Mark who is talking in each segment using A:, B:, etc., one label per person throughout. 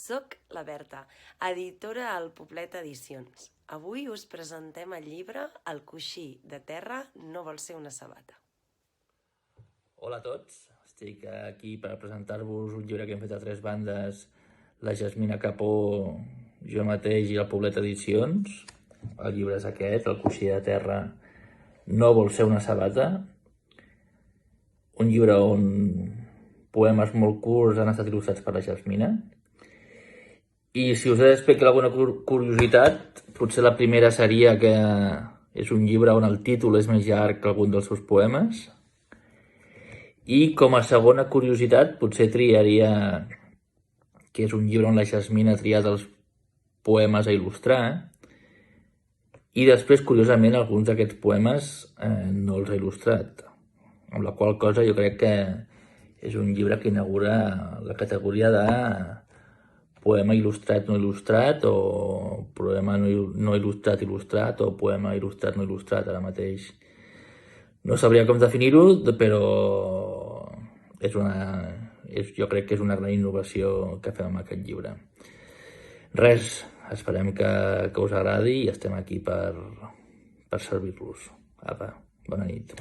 A: Soc la Berta, editora al Poblet Edicions. Avui us presentem el llibre El coixí de terra no vol ser una sabata.
B: Hola a tots, estic aquí per presentar-vos un llibre que hem fet a tres bandes, la Jasmina Capó, jo mateix i el Poblet Edicions. El llibre és aquest, El coixí de terra no vol ser una sabata. Un llibre on poemes molt curts han estat il·lustrats per la Jasmina. I si us he d'explicar alguna curiositat, potser la primera seria que és un llibre on el títol és més llarg que algun dels seus poemes. I com a segona curiositat, potser triaria que és un llibre on la Jasmina ha triat els poemes a il·lustrar. I després, curiosament, alguns d'aquests poemes no els ha il·lustrat. Amb la qual cosa jo crec que és un llibre que inaugura la categoria de poema il·lustrat no il·lustrat, o poema no il·lustrat il·lustrat, o poema il·lustrat no il·lustrat. Ara mateix no sabria com definir-ho, però jo crec que és una gran innovació que fem amb aquest llibre. Res, esperem que us agradi i estem aquí per servir-los. Apa, bona nit.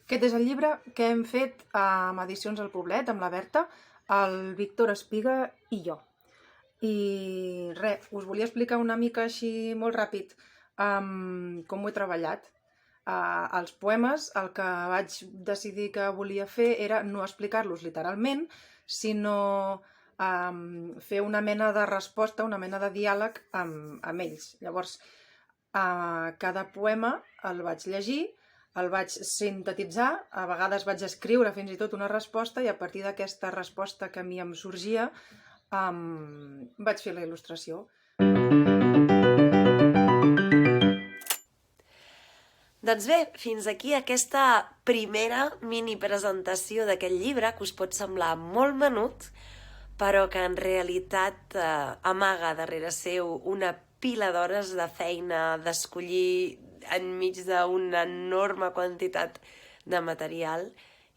C: Aquest és el llibre que hem fet amb Edicions al Poblet, amb la Berta, el Víctor Espiga i jo. I res, us volia explicar una mica així molt ràpid com ho he treballat. Els poemes, el que vaig decidir que volia fer era no explicar-los literalment, sinó fer una mena de resposta, una mena de diàleg amb ells. Llavors, cada poema el vaig llegir, el vaig sintetitzar, a vegades vaig escriure fins i tot una resposta i a partir d'aquesta resposta que a mi em sorgia vaig fer la il·lustració.
A: Doncs bé, fins aquí aquesta primera mini presentació d'aquest llibre que us pot semblar molt menut, però que en realitat amaga darrere seu una pila d'hores de feina, d'escollir enmig d'una enorme quantitat de material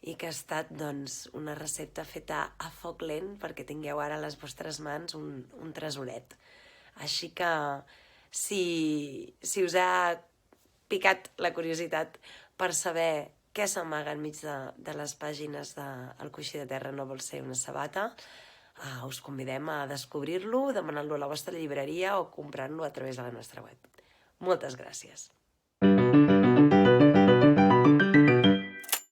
A: i que ha estat doncs, una recepta feta a foc lent perquè tingueu ara a les vostres mans un tresoret. Així que si us ha picat la curiositat per saber què s'amaga enmig de les pàgines de El coixí de terra no vol ser una sabata, us convidem a descobrir-lo, demanant-lo a la vostra llibreria o comprant-lo a través de la nostra web. Moltes gràcies.